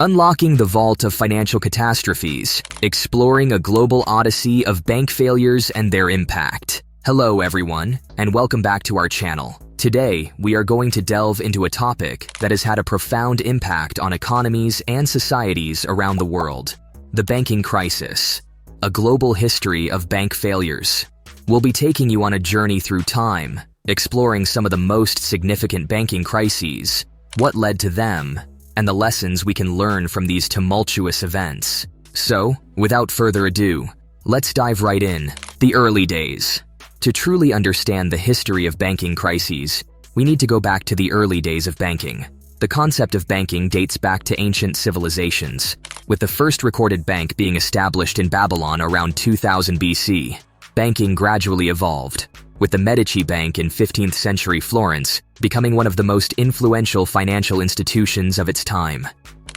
Unlocking the vault of financial catastrophes, exploring a global odyssey of bank failures and their impact. Hello everyone, and welcome back to our channel. Today, we are going to delve into a topic that has had a profound impact on economies and societies around the world. The banking crisis, a global history of bank failures. We'll be taking you on a journey through time, exploring some of the most significant banking crises, what led to them, and the lessons we can learn from these tumultuous events. So, without further ado, let's dive right in. The early days. To truly understand the history of banking crises, we need to go back to the early days of banking. The concept of banking dates back to ancient civilizations, with the first recorded bank being established in Babylon around 2000 BC. Banking gradually evolved, with the Medici Bank in 15th century Florence becoming one of the most influential financial institutions of its time.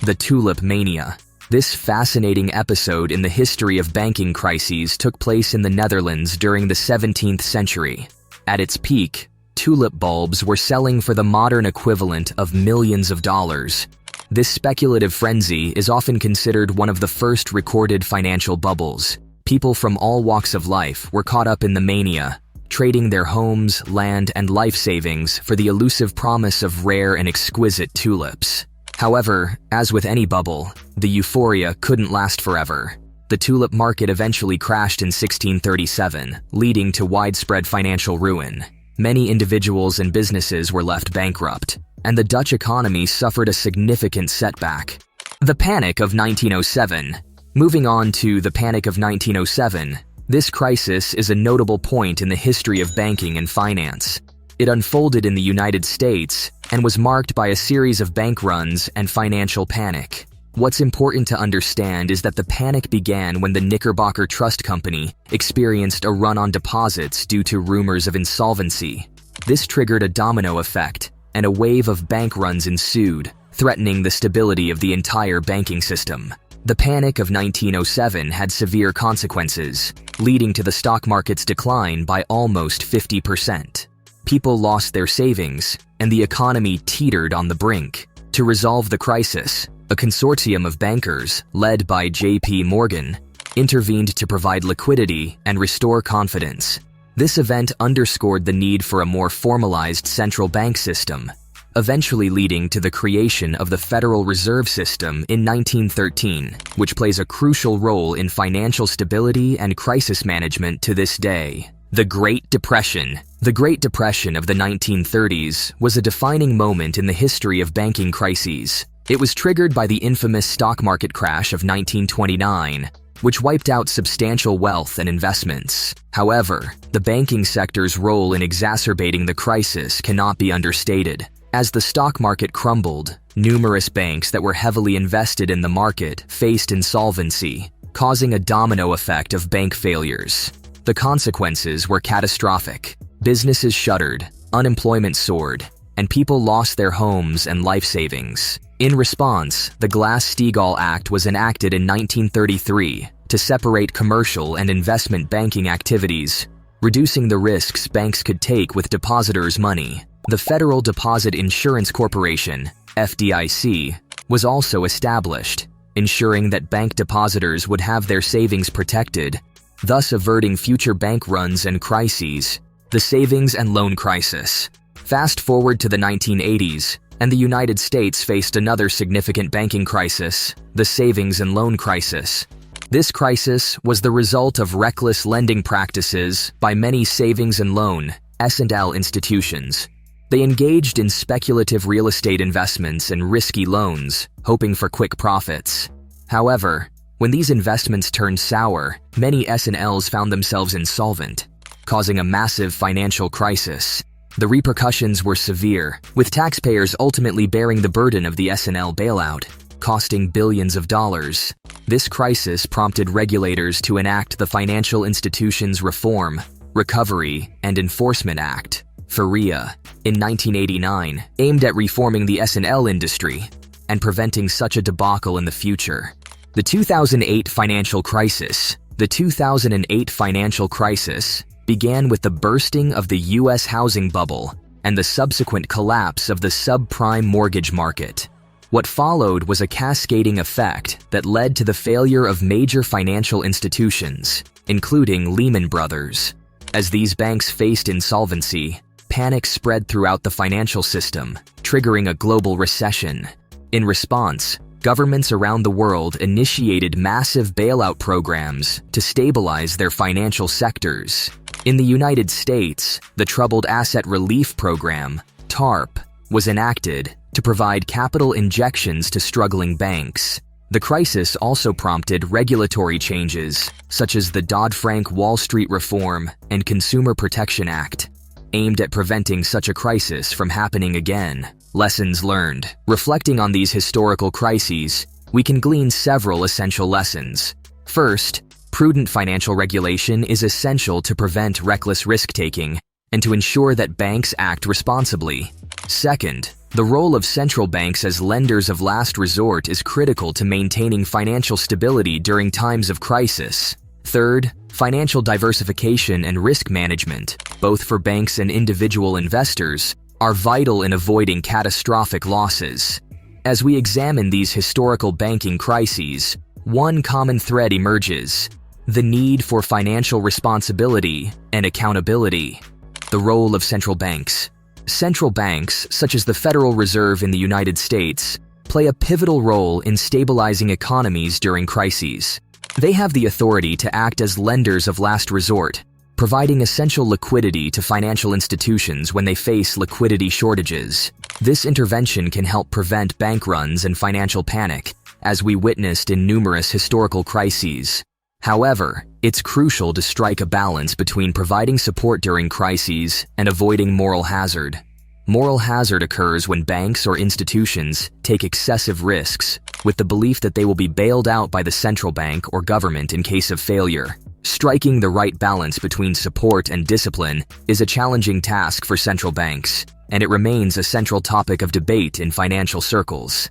The Tulip Mania. This fascinating episode in the history of banking crises took place in the Netherlands during the 17th century. At its peak, tulip bulbs were selling for the modern equivalent of millions of dollars. This speculative frenzy is often considered one of the first recorded financial bubbles. People from all walks of life were caught up in the mania, trading their homes, land, and life savings for the elusive promise of rare and exquisite tulips. However, as with any bubble, the euphoria couldn't last forever. The tulip market eventually crashed in 1637, leading to widespread financial ruin. Many individuals and businesses were left bankrupt, and the Dutch economy suffered a significant setback. The Panic of 1907. Moving on to the Panic of 1907, this crisis is a notable point in the history of banking and finance. It unfolded in the United States and was marked by a series of bank runs and financial panic. What's important to understand is that the panic began when the Knickerbocker Trust Company experienced a run on deposits due to rumors of insolvency. This triggered a domino effect, and a wave of bank runs ensued, threatening the stability of the entire banking system. The Panic of 1907 had severe consequences, leading to the stock market's decline by almost 50%. People lost their savings, and the economy teetered on the brink. To resolve the crisis, a consortium of bankers, led by J.P. Morgan, intervened to provide liquidity and restore confidence. This event underscored the need for a more formalized central bank system, eventually leading to the creation of the Federal Reserve System in 1913, which plays a crucial role in financial stability and crisis management to this day. The Great Depression. The Great Depression of the 1930s was a defining moment in the history of banking crises. It was triggered by the infamous stock market crash of 1929, which wiped out substantial wealth and investments. However, the banking sector's role in exacerbating the crisis cannot be understated. As the stock market crumbled, numerous banks that were heavily invested in the market faced insolvency, causing a domino effect of bank failures. The consequences were catastrophic. Businesses shuttered, unemployment soared, and people lost their homes and life savings. In response, the Glass-Steagall Act was enacted in 1933 to separate commercial and investment banking activities, reducing the risks banks could take with depositors' money. The Federal Deposit Insurance Corporation, FDIC, was also established, ensuring that bank depositors would have their savings protected, thus averting future bank runs and crises. The savings and loan crisis. Fast forward to the 1980s, and the United States faced another significant banking crisis, the savings and loan crisis. This crisis was the result of reckless lending practices by many savings and loan (S&L) institutions. They engaged in speculative real estate investments and risky loans, hoping for quick profits. However, when these investments turned sour, many S&Ls found themselves insolvent, causing a massive financial crisis. The repercussions were severe, with taxpayers ultimately bearing the burden of the S&L bailout, costing billions of dollars. This crisis prompted regulators to enact the Financial Institutions Reform, Recovery, and Enforcement Act, FIRREA, in 1989, aimed at reforming the S&L industry and preventing such a debacle in the future. The 2008 financial crisis. The 2008 financial crisis began with the bursting of the U.S. housing bubble and the subsequent collapse of the subprime mortgage market. What followed was a cascading effect that led to the failure of major financial institutions, including Lehman Brothers. As these banks faced insolvency, panic spread throughout the financial system, triggering a global recession. In response, governments around the world initiated massive bailout programs to stabilize their financial sectors. In the United States, the Troubled Asset Relief Program, TARP, was enacted to provide capital injections to struggling banks. The crisis also prompted regulatory changes, such as the Dodd-Frank Wall Street Reform and Consumer Protection Act, aimed at preventing such a crisis from happening again. Lessons learned. Reflecting on these historical crises, we can glean several essential lessons. First, prudent financial regulation is essential to prevent reckless risk-taking and to ensure that banks act responsibly. Second, the role of central banks as lenders of last resort is critical to maintaining financial stability during times of crisis. Third, financial diversification and risk management, both for banks and individual investors, are vital in avoiding catastrophic losses. As we examine these historical banking crises, one common thread emerges: the need for financial responsibility and accountability. The role of central banks. Central banks, such as the Federal Reserve in the United States, play a pivotal role in stabilizing economies during crises. They have the authority to act as lenders of last resort, providing essential liquidity to financial institutions when they face liquidity shortages. This intervention can help prevent bank runs and financial panic, as we witnessed in numerous historical crises. However, it's crucial to strike a balance between providing support during crises and avoiding moral hazard. Moral hazard occurs when banks or institutions take excessive risks, with the belief that they will be bailed out by the central bank or government in case of failure. Striking the right balance between support and discipline is a challenging task for central banks, and it remains a central topic of debate in financial circles.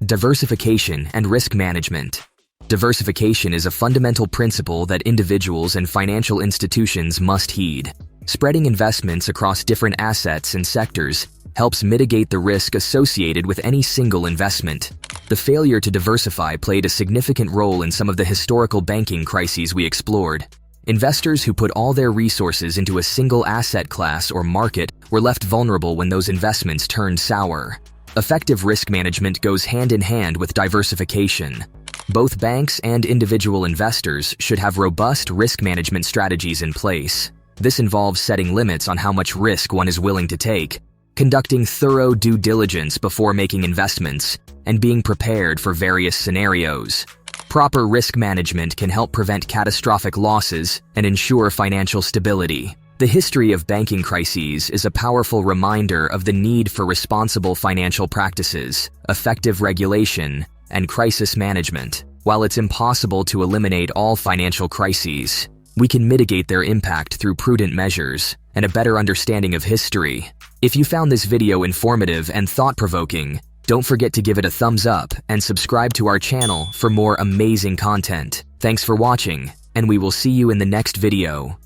Diversification and risk management. Diversification is a fundamental principle that individuals and financial institutions must heed. Spreading investments across different assets and sectors helps mitigate the risk associated with any single investment. The failure to diversify played a significant role in some of the historical banking crises we explored. Investors who put all their resources into a single asset class or market were left vulnerable when those investments turned sour. Effective risk management goes hand in hand with diversification. Both banks and individual investors should have robust risk management strategies in place. This involves setting limits on how much risk one is willing to take, conducting thorough due diligence before making investments, and being prepared for various scenarios. Proper risk management can help prevent catastrophic losses and ensure financial stability. The history of banking crises is a powerful reminder of the need for responsible financial practices, effective regulation, and crisis management. While it's impossible to eliminate all financial crises, we can mitigate their impact through prudent measures and a better understanding of history. If you found this video informative and thought-provoking, don't forget to give it a thumbs up and subscribe to our channel for more amazing content. Thanks for watching, and we will see you in the next video.